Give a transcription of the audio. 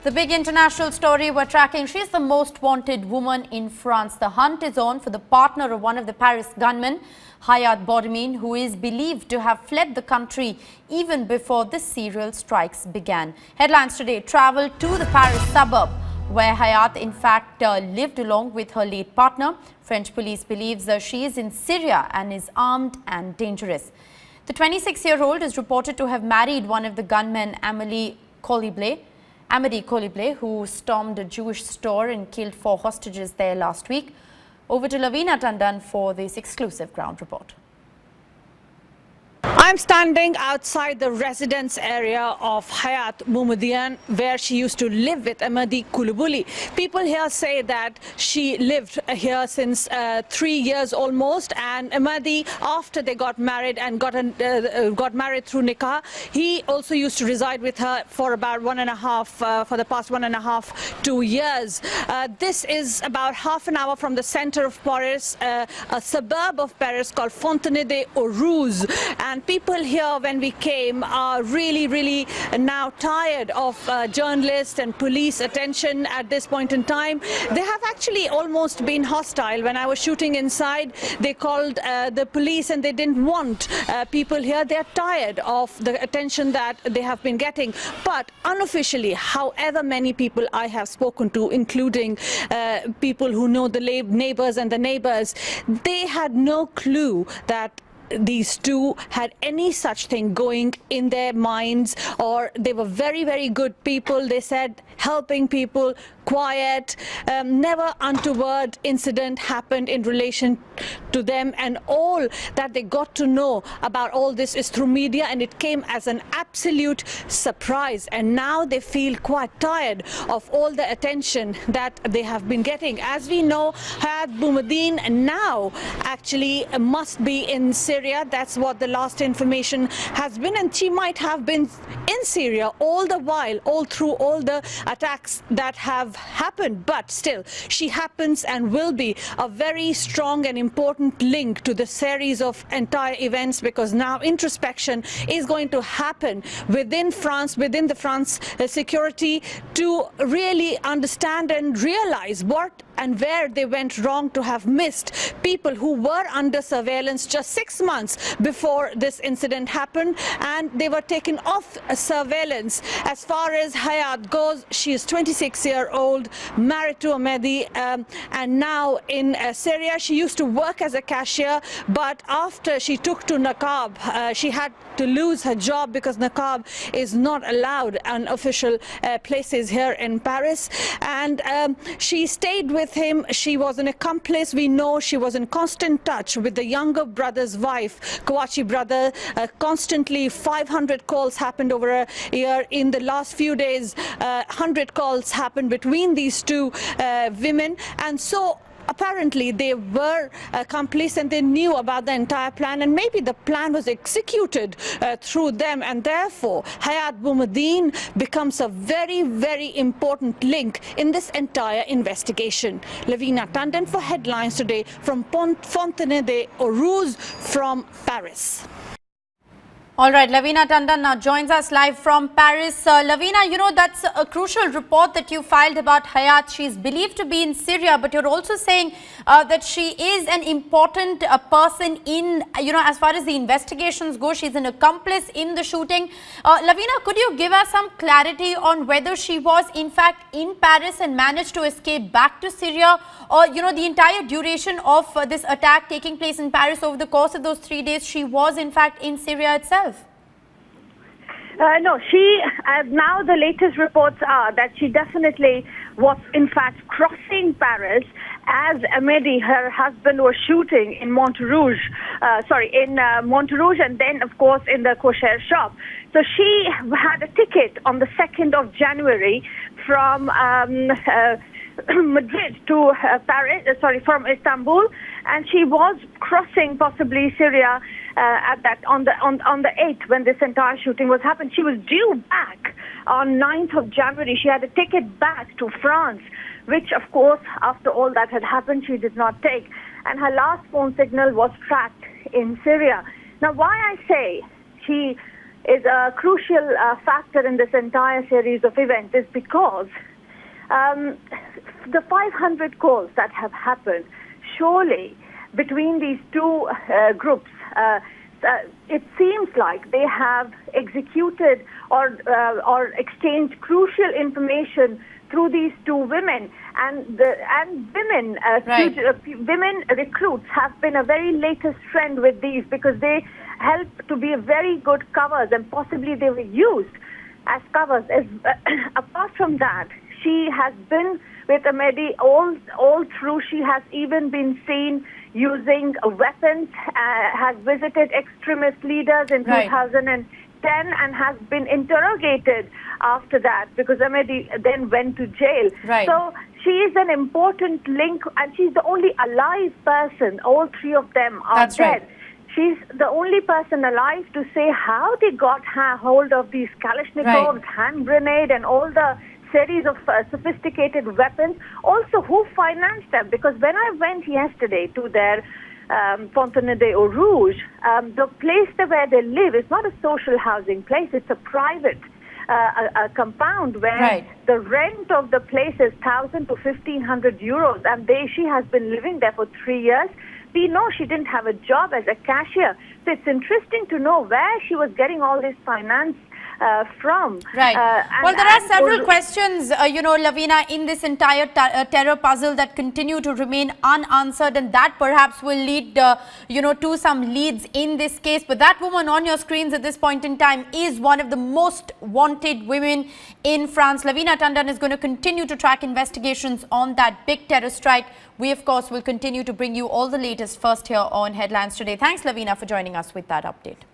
The big international story we're tracking, she's the most wanted woman in France. The hunt is on for the partner of one of the Paris gunmen, Hayat Boudimin, who is believed to have fled the country even before the serial strikes began. Headlines today traveled to the Paris suburb, where Hayat in fact lived along with her late partner. French police believes she is in Syria and is armed and dangerous. The 26-year-old is reported to have married one of the gunmen, Amélie Coliblet, who stormed a Jewish store and killed 4 hostages there last week. Over to Lavina Tandon for this exclusive ground report. I'm standing outside the residence area of Hayat Boudimin, where she used to live with Amélie Coliblet. People here say that she lived here since 3 years almost, and Amélie, after they got married and got married through nikah, he also used to reside with her for about for the past 1.5 to 2 years. This is about half an hour from the center of Paris, a suburb of Paris called Fontenay-aux-Roses. And people here, when we came, are really now tired of journalists and police attention at this point in time. They have actually almost been hostile. When I was shooting inside, they called the police and they didn't want people here. They're tired of the attention that they have been getting. But unofficially, however many people I have spoken to, including people who know the neighbors and the neighbors, they had no clue that these two had any such thing going in their minds, or they were very good people. They said helping people, quiet, never untoward incident happened in relation to them, and all that they got to know about all this is through media, and it came as an absolute surprise. And now they feel quite tired of all the attention that they have been getting. As we know, Hayat Boudimin now actually must be in Syria. That's what the last information has been, and she might have been in Syria all the while, all through all the attacks that have happened. But still, she happens and will be a very strong and important link to the series of entire events, because now introspection is going to happen within France, within the France security, to really understand and realize what and where they went wrong to have missed people who were under surveillance just 6 months before this incident happened, and they were taken off surveillance. As far as Hayat goes, she is 26-year-old, married to Amélie, and now in Syria. She used to work as a cashier, but after she took to niqab, she had to lose her job because niqab is not allowed in official places here in Paris. And she stayed with him. She was an accomplice. We know she was in constant touch with the younger brother's wife, Kouachi brother. Constantly 500 calls happened over a year. In the last few days, 100 calls happened between these two women. And so apparently they were accomplices and they knew about the entire plan, and maybe the plan was executed through them, and therefore Hayat Boudimin becomes a very important link in this entire investigation. Lavina Tandon for Headlines Today from Fontenay-aux-Roses from Paris. All right, Lavina Tandon now joins us live from Paris. Lavina, you know, that's a crucial report that you filed about Hayat. She's believed to be in Syria, but you're also saying that she is an important person in, you know, as far as the investigations go, she's an accomplice in the shooting. Lavina, could you give us some clarity on whether she was in fact in Paris and managed to escape back to Syria, or, you know, the entire duration of this attack taking place in Paris over the course of those 3 days, she was in fact in Syria itself? No, now the latest reports are that she definitely was in fact crossing Paris as Amélie, her husband, was shooting in Montrouge, and then of course in the kosher shop. So she had a ticket on the 2nd of January from Madrid to from Istanbul, and she was crossing possibly Syria on the 8th when this entire shooting was happened. She was due back on 9th of January. She had a ticket back to France, which of course after all that had happened she did not take, and her last phone signal was tracked in Syria. Now why I say she is a crucial factor in this entire series of events is because the 500 calls that have happened, surely between these two groups, it seems like they have executed or exchanged crucial information through these two women, and women, Right. women recruits have been a very latest trend with these because they help to be very good covers, and possibly they were used as covers. Apart from that, she has been with Ahmadi all through. She has even been seen using weapons, has visited extremist leaders in Right. 2010 and has been interrogated after that because Ahmadi then went to jail. Right. So she is an important link, and she's the only alive person. All three of them are That's dead. right. She's the only person alive to say how they got hold of these Kalashnikovs, hand grenade, and all the series of sophisticated weapons. Also, who financed them? Because when I went yesterday to their Fontenay aux Rouges, the place where they live is not a social housing place. It's a private a compound where Right. the rent of the place is 1,000 to 1,500 euros, and she has been living there for 3 years. We know she didn't have a job as a cashier. So it's interesting to know where she was getting all this finance from. Right. And- Well, there are and- several questions, Lavina, in this entire terror puzzle that continue to remain unanswered, and that perhaps will lead, to some leads in this case. But that woman on your screens at this point in time is one of the most wanted women in France. Lavina Tandon is going to continue to track investigations on that big terror strike. We, of course, will continue to bring you all the latest first here on Headlines Today. Thanks, Lavina, for joining us with that update.